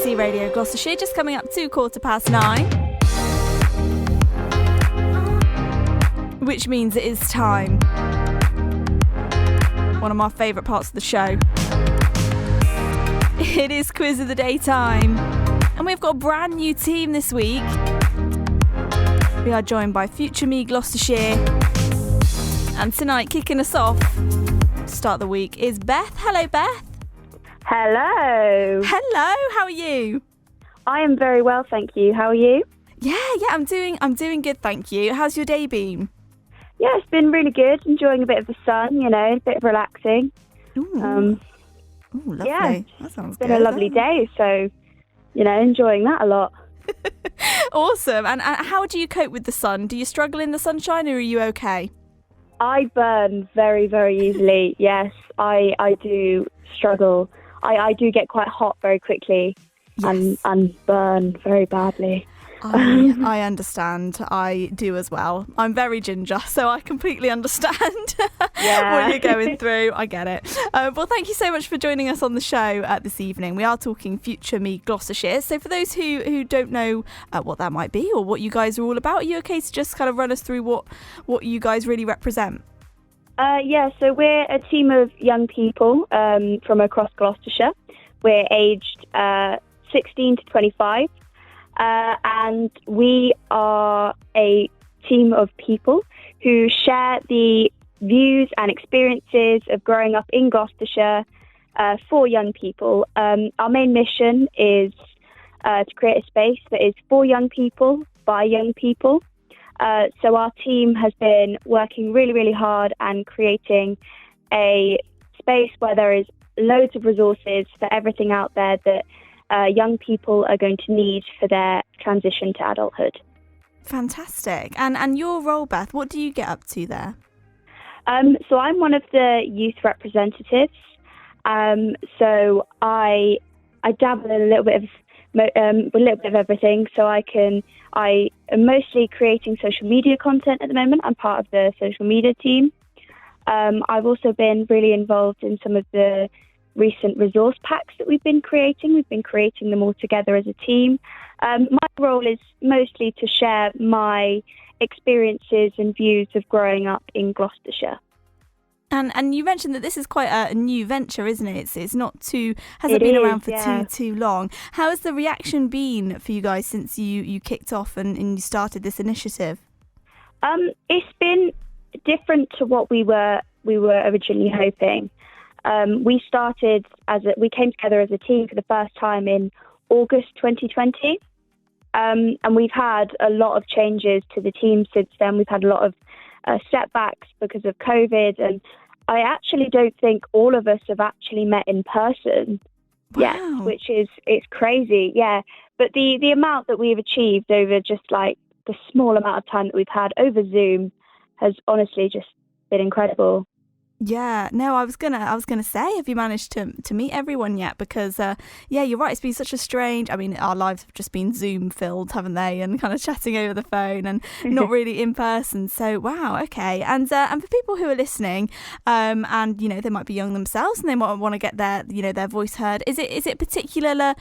BBC Radio Gloucestershire, just coming up to 9:15. Which means it is time. One of my favourite parts of the show. It is Quiz of the Day time. And we've got a brand new team this week. We are joined by Future Me Gloucestershire. And tonight, kicking us off to start the week is Beth. Hello, Beth. Hello. Hello, how are you? I am very well, thank you. How are you? Yeah, I'm doing good, thank you. How's your day been? Yeah, it's been really good. Enjoying a bit of the sun, a bit of relaxing. Ooh, lovely. Yeah, that sounds it's been good. a lovely day, so, enjoying that a lot. Awesome. And how do you cope with the sun? Do you struggle in the sunshine, or are you okay? I burn very, very easily. Yes, I do struggle. I do get quite hot very quickly. Yes. and burn very badly. I understand. I do as well. I'm very ginger, so I completely understand what you're going through. I get it. Well, thank you so much for joining us on the show this evening. We are talking Future Me Gloucestershire. So for those who don't know what that might be or what you guys are all about, are you okay to just kind of run us through what you guys really represent? So we're a team of young people from across Gloucestershire. We're aged 16 to 25. And we are a team of people who share the views and experiences of growing up in Gloucestershire for young people. Our main mission is to create a space that is for young people, by young people. So our team has been working really, really hard and creating a space where there is loads of resources for everything out there that young people are going to need for their transition to adulthood. Fantastic. And your role, Beth, what do you get up to there? So I'm one of the youth representatives. So I dabble in a little bit of everything. So I am mostly creating social media content at the moment. I'm part of the social media team. I've also been really involved in some of the recent resource packs that we've been creating. We've been creating them all together as a team. My role is mostly to share my experiences and views of growing up in Gloucestershire. And you mentioned that this is quite a new venture, isn't it? It's not hasn't been around for too long. How has the reaction been for you guys since you kicked off and you started this initiative? It's been different to what we were originally hoping. We came together as a team for the first time in August 2020, and we've had a lot of changes to the team since then. We've had a lot of setbacks because of COVID, and I actually don't think all of us have actually met in person yet, which it's crazy, yeah. But the amount that we've achieved over just like the small amount of time that we've had over Zoom has honestly just been incredible. Yeah, no, I was gonna say, have you managed to meet everyone yet? Because you're right, it's been such a strange. I mean, our lives have just been Zoom filled, haven't they? And kind of chatting over the phone and not really in person. So wow, okay. And for people who are listening, and they might be young themselves and they might want to get their voice heard. Is it particular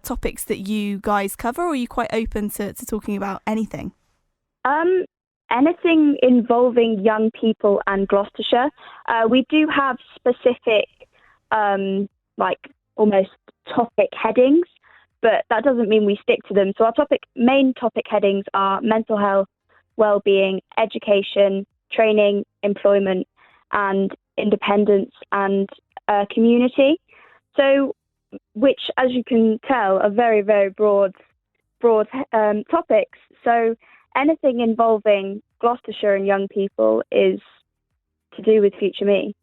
topics that you guys cover, or are you quite open to talking about anything? Anything involving young people and Gloucestershire. We do have specific, almost topic headings, but that doesn't mean we stick to them. So our main topic headings are mental health, well-being, education, training, employment, and independence and community. So, which, as you can tell, are very, very broad topics. So anything involving Gloucestershire and young people is to do with Future Me.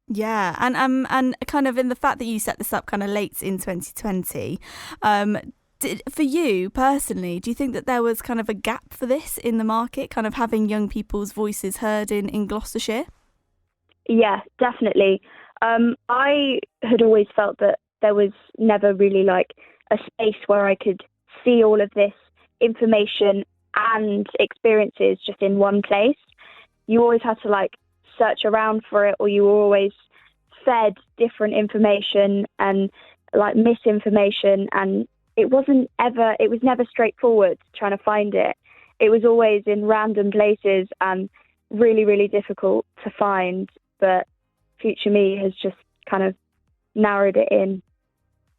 Yeah, and kind of in the fact that you set this up kind of late in 2020, for you personally, do you think that there was kind of a gap for this in the market, kind of having young people's voices heard in Gloucestershire? Yeah, definitely. I had always felt that there was never really like a space where I could see all of this information and experiences just in one place. You always had to like search around for it, or you were always fed different information and like misinformation, and it was never straightforward trying to find it. It was always in random places and really, really difficult to find, but Future Me has just kind of narrowed it in.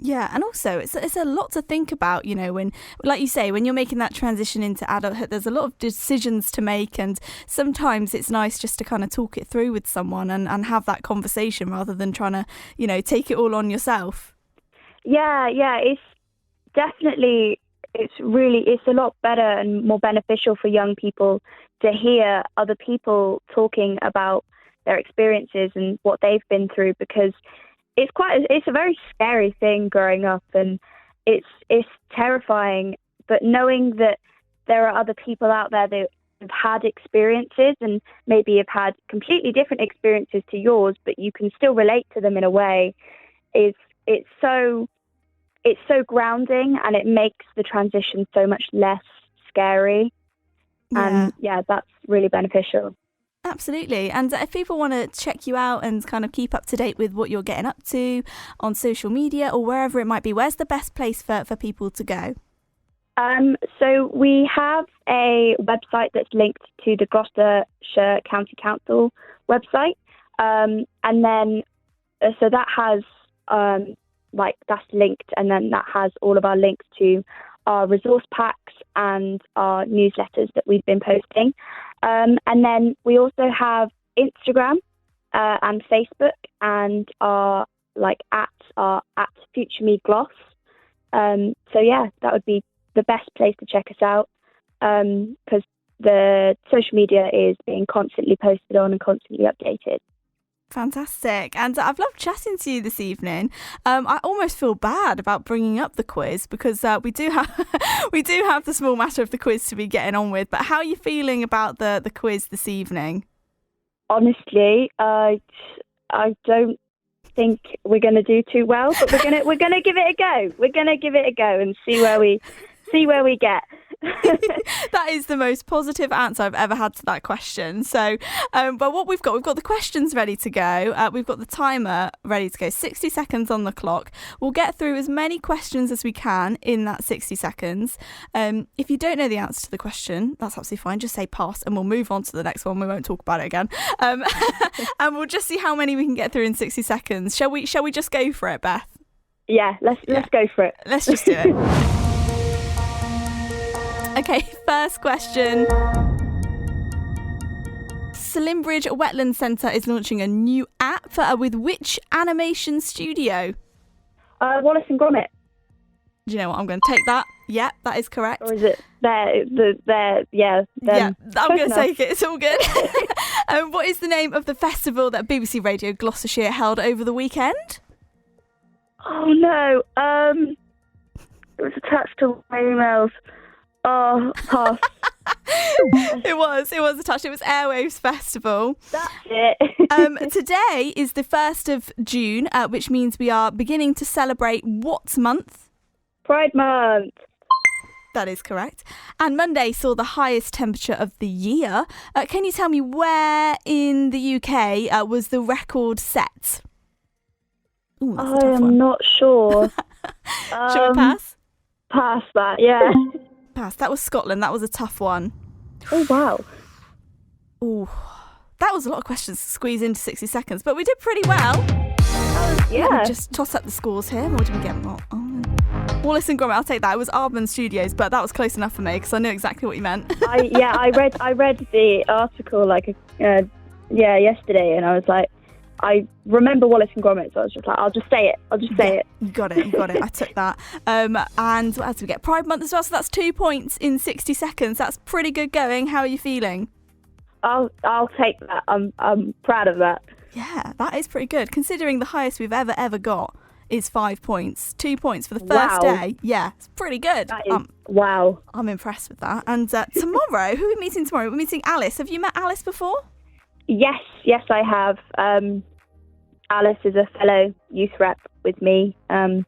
Yeah, and also it's a lot to think about, when, like you say, when you're making that transition into adulthood, there's a lot of decisions to make, and sometimes it's nice just to kind of talk it through with someone and have that conversation rather than trying to, take it all on yourself. Yeah, it's definitely, it's a lot better and more beneficial for young people to hear other people talking about their experiences and what they've been through, because it's a very scary thing growing up, and it's terrifying. But knowing that there are other people out there that have had experiences and maybe have had completely different experiences to yours, but you can still relate to them in a way, it's so grounding, and it makes the transition so much less scary. Yeah. And that's really beneficial. Absolutely. And if people want to check you out and kind of keep up to date with what you're getting up to on social media or wherever it might be, where's the best place for people to go? So we have a website that's linked to the Gloucestershire County Council website. And then, so that has, that's linked, and then that has all of our links to our resource packs and our newsletters that we've been posting. And then we also have Instagram and Facebook, and our at Future Me Gloss. So yeah, that would be the best place to check us out, because the social media is being constantly posted on and constantly updated. Fantastic. And I've loved chatting to you this evening. I almost feel bad about bringing up the quiz, because we do have the small matter of the quiz to be getting on with. But how are you feeling about the quiz this evening? Honestly, I don't think we're going to do too well, but we're going to give it a go. We're going to give it a go and see where we get. That is the most positive answer I've ever had to that question. So, but what we've got the questions ready to go. We've got the timer ready to go. 60 seconds on the clock. We'll get through as many questions as we can in that 60 seconds. If you don't know the answer to the question, that's absolutely fine. Just say pass and we'll move on to the next one. We won't talk about it again. And we'll just see how many we can get through in 60 seconds. Shall we just go for it, Beth? Yeah, let's go for it. Let's just do it. Okay, first question. Slimbridge Wetland Centre is launching a new app with which animation studio? Wallace and Gromit. Do you know what? I'm going to take that. Yeah, that is correct. Or is it there? Yeah, I'm going to take it. It's all good. What is the name of the festival that BBC Radio Gloucestershire held over the weekend? Oh no, it was attached to my emails. Oh, pass. It was attached. It was Airwaves Festival. That's it. Today is the 1st of June, which means we are beginning to celebrate what month? Pride Month. That is correct. And Monday saw the highest temperature of the year. Can you tell me where in the UK was the record set? Ooh, that's a tough one. I'm not sure. Shall we pass? Pass that, yeah. Pass. That was Scotland. That was a tough one. Oh, wow. Ooh, that was a lot of questions to squeeze into 60 seconds, but we did pretty well. Yeah. Let me just toss up the scores here. What did we get? Wallace and Gromit, I'll take that. It was Aardman Studios, but that was close enough for me because I knew exactly what you meant. I read the article yesterday, and I was like, I remember Wallace and Gromit, so I was just like, I'll just say it. You got it. I took that. And what else did we get? Pride Month as well, so that's 2 points in 60 seconds. That's pretty good going. How are you feeling? I'll take that. I'm proud of that. Yeah, that is pretty good, considering the highest we've ever got is 5 points. 2 points for the first day. Yeah, it's pretty good. That is, wow. I'm impressed with that. And tomorrow, who are we meeting tomorrow? We're meeting Alice. Have you met Alice before? Yes, I have. Alice is a fellow youth rep with me, and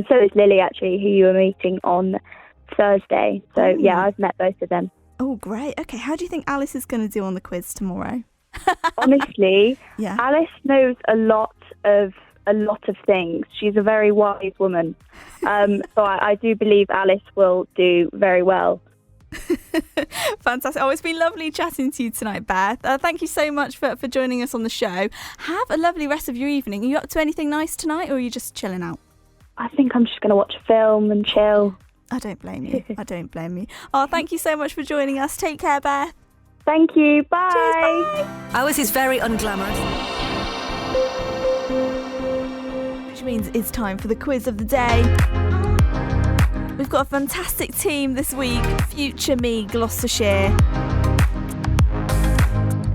so is Lily, actually, who you were meeting on Thursday. So, yeah, I've met both of them. Oh, great. Okay, how do you think Alice is going to do on the quiz tomorrow? Honestly, yeah. Alice knows a lot of a lot of things. She's a very wise woman. So I do believe Alice will do very well. Fantastic. Oh, it's been lovely chatting to you tonight, Beth. Thank you so much for joining us on the show. Have a lovely rest of your evening. Are you up to anything nice tonight, or are you just chilling out? I think I'm just going to watch a film and chill. I don't blame you. I don't blame you. Oh, thank you so much for joining us. Take care, Beth. Thank you. Bye. Cheers, bye. Ours is very unglamorous. Which means it's time for the quiz of the day. We've got a fantastic team this week. Future Me Gloucestershire.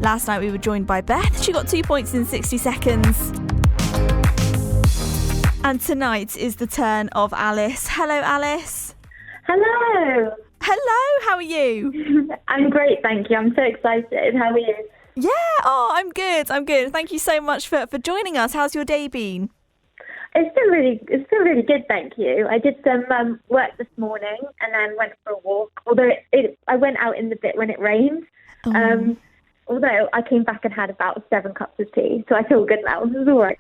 Last night we were joined by Beth. She got 2 points in 60 seconds. And tonight is the turn of Alice. Hello, Alice. Hello. Hello, how are you? I'm great, thank you. I'm so excited. How are you? Yeah, I'm good. Thank you so much for joining us. How's your day been? It's been really good, thank you. I did some work this morning and then went for a walk. Although I went out in the bit when it rained. Oh. Although I came back and had about 7 cups of tea, so I feel good now. It was all right.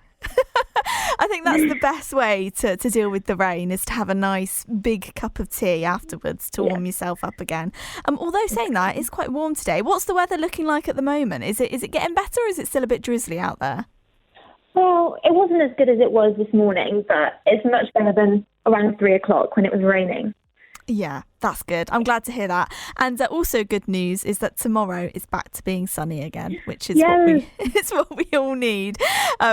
I think that's the best way to deal with the rain, is to have a nice big cup of tea afterwards to warm yourself up again. Although saying that, it's quite warm today. What's the weather looking like at the moment? Is it getting better, or is it still a bit drizzly out there? Well, it wasn't as good as it was this morning, but it's much better than around 3 o'clock when it was raining. Yeah, that's good. I'm glad to hear that. And also good news is that tomorrow is back to being sunny again, which is what we all need.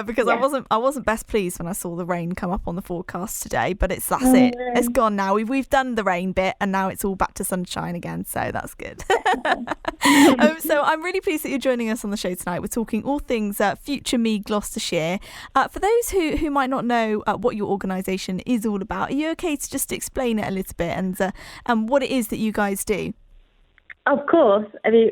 Because I wasn't best pleased when I saw the rain come up on the forecast today, but that's it. No. It's gone now. We've done the rain bit, and now it's all back to sunshine again. So that's good. So I'm really pleased that you're joining us on the show tonight. We're talking all things Future Me Gloucestershire. For those who might not know what your organisation is all about, are you okay to just explain it a little bit and what it is that you guys do? Of course. I mean,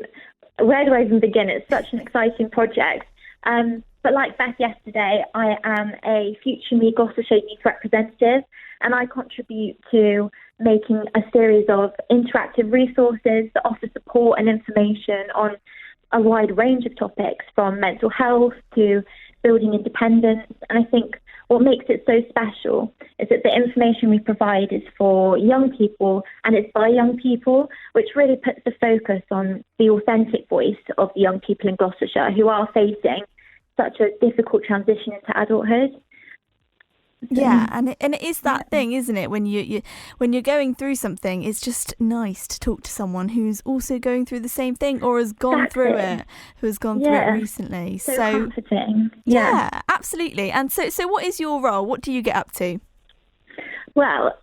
where do I even begin? It's such an exciting project. But like Beth yesterday, I am a Future Me Gloucestershire youth representative, and I contribute to making a series of interactive resources that offer support and information on a wide range of topics, from mental health to building independence. And I think what makes it so special is that the information we provide is for young people and it's by young people, which really puts the focus on the authentic voice of the young people in Gloucestershire who are facing such a difficult transition into adulthood. Yeah, and it is that thing, isn't it? When you're going through something, it's just nice to talk to someone who's also going through the same thing or has gone through it, through it recently. So comforting. Yeah, absolutely. And so what is your role? What do you get up to? Well,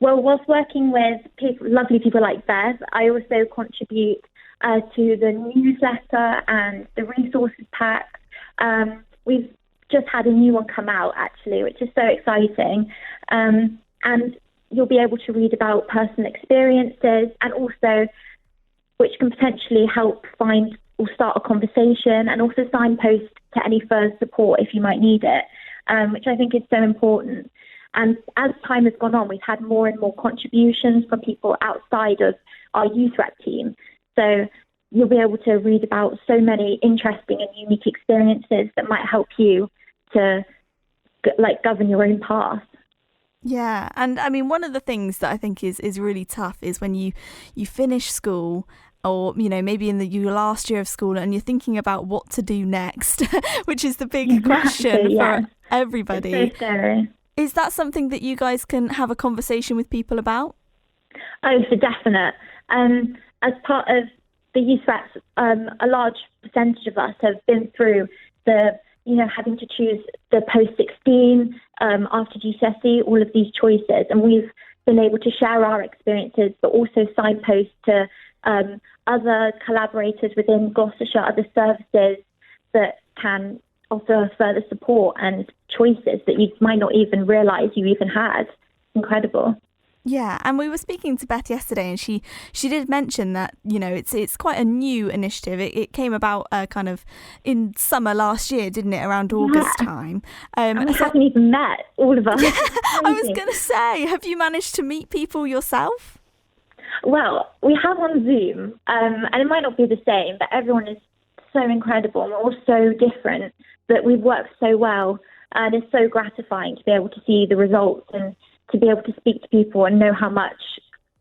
whilst working with lovely people like Bev, I also contribute to the newsletter and the resources pack. We've just had a new one come out, actually, which is so exciting. And you'll be able to read about personal experiences and also which can potentially help find or start a conversation, and also signpost to any further support if you might need it, which I think is so important. And as time has gone on, we've had more and more contributions from people outside of our youth rep team. So you'll be able to read about so many interesting and unique experiences that might help you to govern your own path. Yeah, and I mean, one of the things that I think is really tough is when you finish school, or maybe in your last year of school, and you're thinking about what to do next, which is the big question for everybody. It's so scary. Is that something that you guys can have a conversation with people about? Oh, for definite. As part of the youth reps, a large percentage of us have been through the having to choose the post-16 after GCSE, all of these choices. And we've been able to share our experiences, but also signpost to other collaborators within Gloucestershire, other services that can offer further support and choices that you might not even realise you even had. Incredible. Yeah, and we were speaking to Beth yesterday, and she did mention that it's quite a new initiative. It came about kind of in summer last year, didn't it? Around August time. And we haven't even met, all of us. Yeah, I was going to say, have you managed to meet people yourself? Well, we have on Zoom, and it might not be the same, but everyone is so incredible and we're all so different, but we've worked so well, and it's so gratifying to be able to see the results and to be able to speak to people and know how much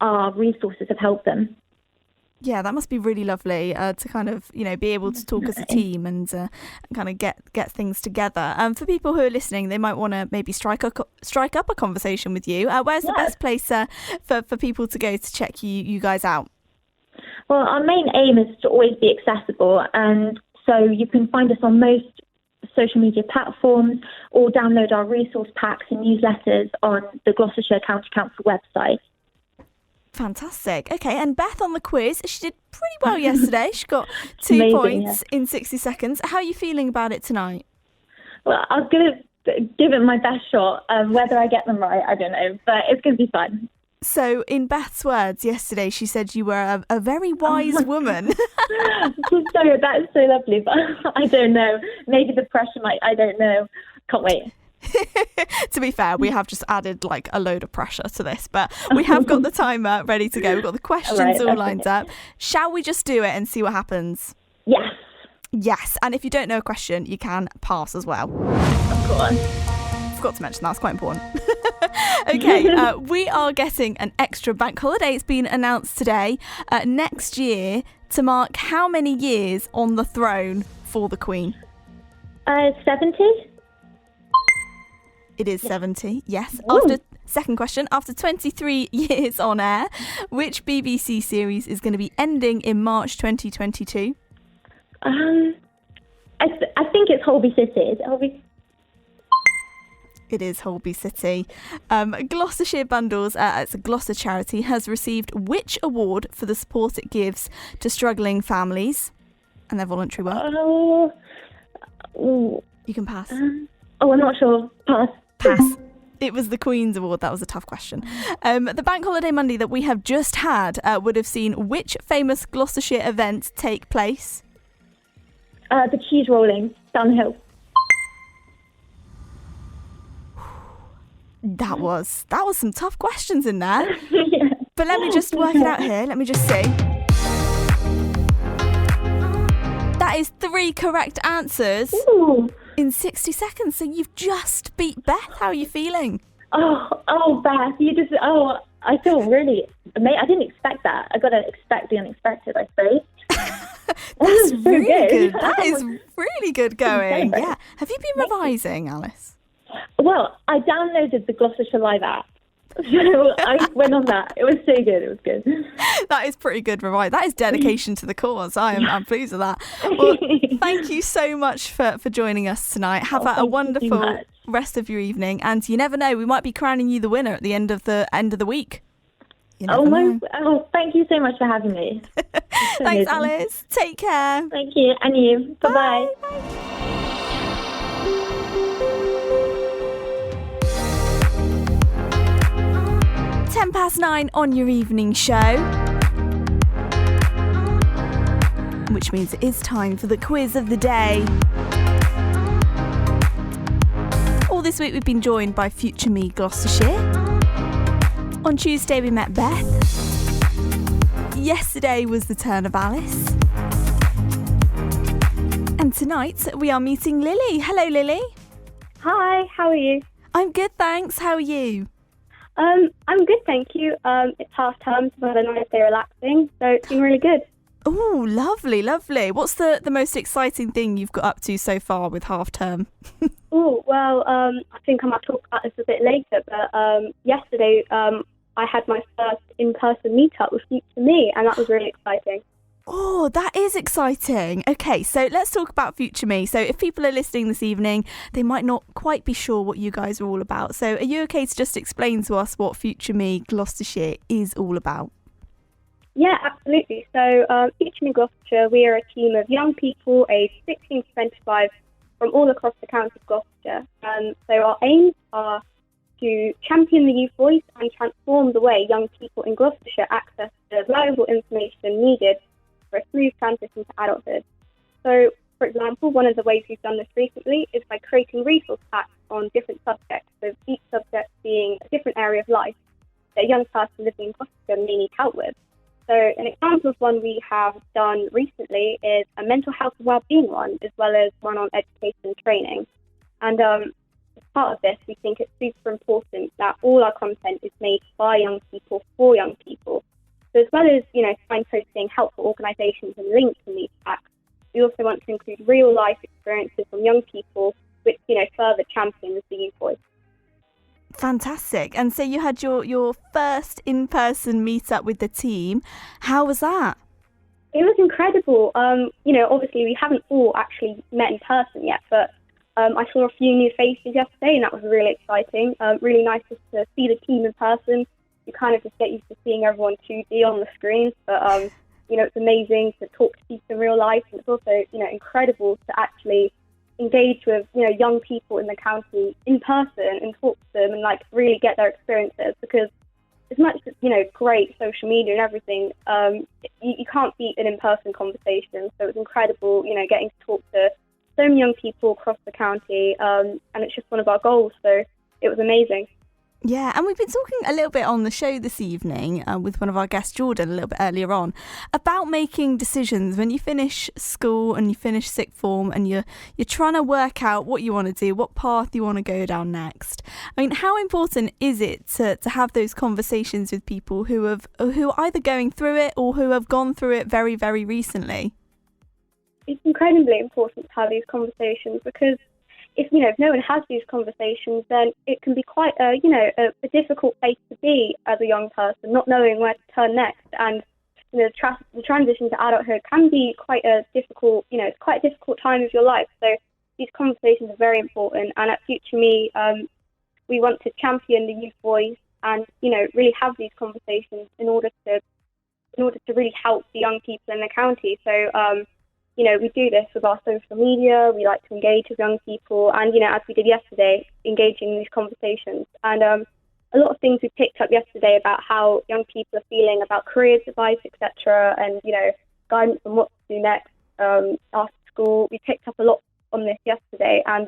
our resources have helped them. Yeah, that must be really lovely to kind of, be able to talk as a team and kind of get things together. For people who are listening, they might want to maybe strike up a conversation with you. Where's the best place for people to go to check you guys out? Well, our main aim is to always be accessible, and so you can find us on most social media platforms or download our resource packs and newsletters on the Gloucestershire County Council website. Fantastic. Okay, and Beth on the quiz, she did pretty well yesterday. She got 2 points in 60 seconds. How are you feeling about it tonight? Well, I was going to give it my best shot. Whether I get them right, I don't know, but it's going to be fun. So, in Beth's words yesterday, she said you were a very wise woman. That's so lovely, but I don't know. Maybe the pressure I don't know. Can't wait. To be fair, we have just added like a load of pressure to this, but we have got the timer ready to go. We've got the questions all lined up. Shall we just do it and see what happens? Yes. Yes, and if you don't know a question, you can pass as well. Of course. Forgot to mention that's quite important. Okay, we are getting an extra bank holiday. It's been announced today. Next year, to mark how many years on the throne for the Queen? 70. It is 70, yes. Ooh. Second question, after 23 years on air, which BBC series is going to be ending in March 2022? I think it's Holby City. Is it Holby? It is Holby City. Gloucestershire Bundles, it's a Gloucester charity, has received which award for the support it gives to struggling families and their voluntary work? You can pass. I'm not sure. Pass. It was the Queen's Award. That was a tough question. The Bank Holiday Monday that we have just had would have seen which famous Gloucestershire event take place? The cheese rolling down the hill. That was some tough questions in there. Yeah. But let me just work it out here. Let me just see. That is 3 correct answers. Ooh. In 60 seconds. So you've just beat Beth. How are you feeling? Oh, Beth, I feel really amazing. I didn't expect that. I got to expect the unexpected, I suppose. That's really good. That is really good going. Yeah. Have you been revising, Alice? Well, I downloaded the Gloucestershire Live app. So I went on that. It was so good. It was good. That is pretty good, right? That is dedication to the cause. I'm pleased with that. Well, thank you so much for joining us tonight. Have a wonderful rest of your evening. And you never know, we might be crowning you the winner at the end of the week. Thank you so much for having me. Thanks, amazing. Alice. Take care. Thank you. And you. Bye-bye. Bye. 9:10 on your evening show, which means it is time for the quiz of the day. All this week we've been joined by Future Me Gloucestershire. On Tuesday we met Beth. Yesterday was the turn of Alice. And tonight we are meeting Lily. Hello, Lily. Hi, how are you? I'm good, thanks. How are you? I'm good, thank you. It's half term, so I've had a nice day relaxing, so it's been really good. Oh, lovely, lovely. What's the most exciting thing you've got up to so far with half term? I think I might talk about this a bit later, but yesterday I had my first in-person meetup with Future Me, and that was really exciting. Oh, that is exciting. Okay, so let's talk about Future Me. So if people are listening this evening, they might not quite be sure what you guys are all about. So are you okay to just explain to us what Future Me Gloucestershire is all about? Yeah, absolutely. So Future Me Gloucestershire, we are a team of young people aged 16 to 25 from all across the county of Gloucestershire. So our aims are to champion the youth voice and transform the way young people in Gloucestershire access the valuable information needed for a smooth transition to adulthood. So, for example, one of the ways we've done this recently is by creating resource packs on different subjects, with each subject being a different area of life that a young person living in Gloucestershire may need help with. So an example of one we have done recently is a mental health and wellbeing one, as well as one on education and training. And as part of this, we think it's super important that all our content is made by young people for young people. So as well as, signposting helpful organisations and links in these packs, we also want to include real life experiences from young people, which, further champions the youth voice. Fantastic. And so you had your first in-person meet-up with the team. How was that? It was incredible. Obviously we haven't all actually met in person yet, but I saw a few new faces yesterday, and that was really exciting. Really nice just to see the team in person. You kind of just get used to seeing everyone 2D on the screen, but it's amazing to talk to people in real life, and it's also incredible to actually engage with young people in the county in person and talk to them and really get their experiences, because as much as great social media and everything, you can't beat an in-person conversation. So it was incredible getting to talk to so many young people across the county, and it's just one of our goals, so it was amazing. Yeah, and we've been talking a little bit on the show this evening with one of our guests, Jordan, a little bit earlier on, about making decisions when you finish school and you finish sixth form and you're trying to work out what you want to do, what path you want to go down next. I mean, how important is it to have those conversations with people who are either going through it or who have gone through it very, very recently? It's incredibly important to have these conversations, because if no one has these conversations, then it can be quite a difficult place to be as a young person, not knowing where to turn next. And the transition to adulthood can be quite a difficult, it's quite a difficult time of your life. So these conversations are very important. And at Future Me, we want to champion the youth voice and really have these conversations in order to really help the young people in the county. So we do this with our social media. We like to engage with young people, and as we did yesterday, engaging in these conversations. And a lot of things we picked up yesterday about how young people are feeling about careers advice, etc., and guidance on what to do next after school. We picked up a lot on this yesterday, and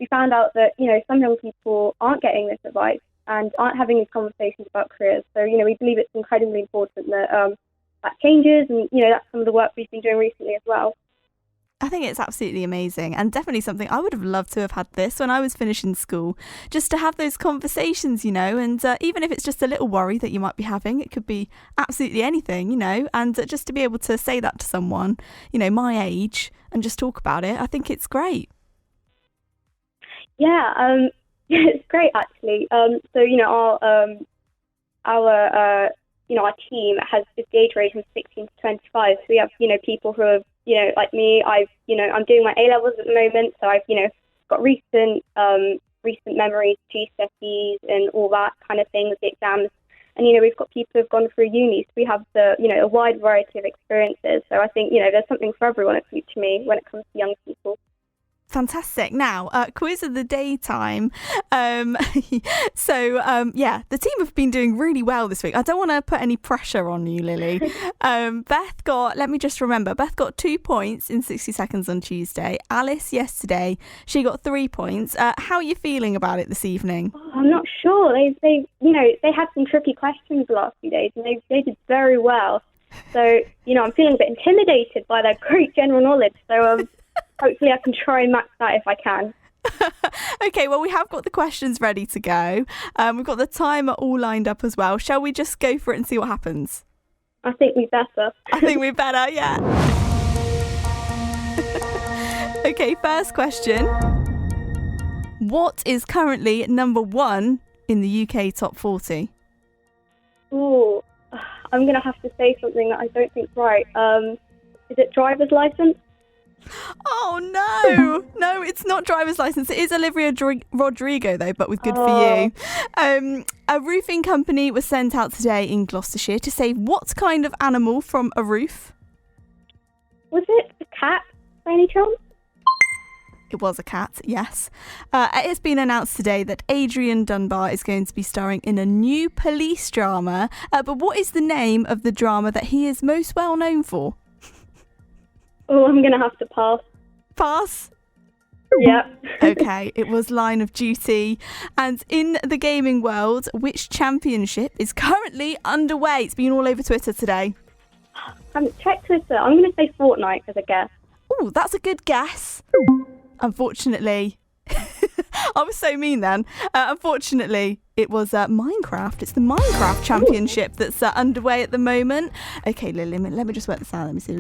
we found out that some young people aren't getting this advice and aren't having these conversations about careers. So we believe it's incredibly important that that changes, and that's some of the work we've been doing recently as well. I think it's absolutely amazing, and definitely something I would have loved to have had this when I was finishing school, just to have those conversations, and even if it's just a little worry that you might be having, it could be absolutely anything, and just to be able to say that to someone, my age, and just talk about it, I think it's great. Yeah, it's great actually. Our team has this age range from 16 to 25. So we have, people who are, like me. I'm doing my A-levels at the moment, so I've, got recent memories, GCSEs and all that kind of thing with the exams. And, we've got people who've gone through uni, so we have a wide variety of experiences. So I think, there's something for everyone at Future Me when it comes to young people. Fantastic. Now, quiz of the day time. The team have been doing really well this week. I don't want to put any pressure on you, Lily. Beth got 2 points in 60 seconds on Tuesday. Alice yesterday, she got 3 points. How are you feeling about it this evening? Oh, I'm not sure. They had some tricky questions the last few days, and they did very well. So, I'm feeling a bit intimidated by their great general knowledge. So, hopefully I can try and match that if I can. Okay, well, we have got the questions ready to go. We've got the timer all lined up as well. Shall we just go for it and see what happens? I think we better. Yeah. Okay, first question. What is currently number 1 in the UK top 40? Ooh, I'm going to have to say something that I don't think's right. Is it driver's license? Oh, no, it's not driver's license. It is Olivia Rodrigo, though, but with good for you. A roofing company was sent out today in Gloucestershire to save what kind of animal from a roof? Was it a cat, by any chance? It was a cat, yes. It's been announced today that Adrian Dunbar is going to be starring in a new police drama. But what is the name of the drama that he is most well known for? Oh, I'm going to have to pass. Pass? Yeah. Okay, it was Line of Duty. And in the gaming world, which championship is currently underway? It's been all over Twitter today. I haven't checked Twitter. I'm going to say Fortnite as a guess. Oh, that's a good guess. Unfortunately, I was so mean then. Unfortunately, it was Minecraft. It's the Minecraft Championship that's underway at the moment. Okay, Lily, let me just work this out. Let me see.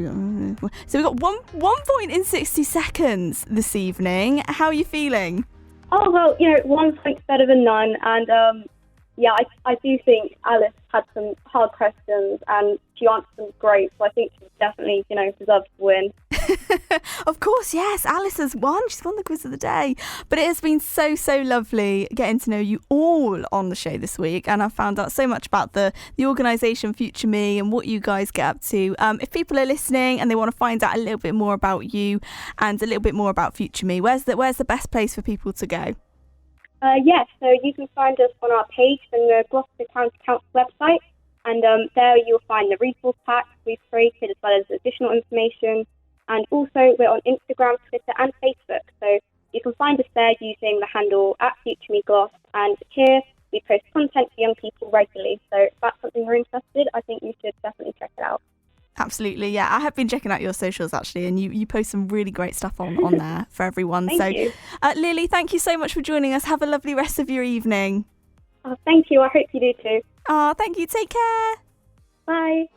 So we've got one point in 60 seconds this evening. How are you feeling? Oh, well, 1 point's better than none. And, I do think Alice had some hard questions and she answered them great. So I think she definitely, deserves to win. Of course, yes. Alice has won. She's won the quiz of the day. But it has been so lovely getting to know you all on the show this week. And I've found out so much about the organisation Future Me and what you guys get up to. If people are listening and they want to find out a little bit more about you and a little bit more about Future Me, where's the best place for people to go? So you can find us on our page on the Gloucester County Council website. And there you'll find the resource packs we've created as well as additional information. And also we're on Instagram, Twitter and Facebook. So you can find us there using the handle @FutureMeGloss. And here we post content for young people regularly. So if that's something you're interested, I think you should definitely check it out. Absolutely, yeah. I have been checking out your socials actually, and you post some really great stuff on there for everyone. Thank you. Lily, thank you so much for joining us. Have a lovely rest of your evening. Oh, thank you. I hope you do too. Oh, thank you. Take care. Bye.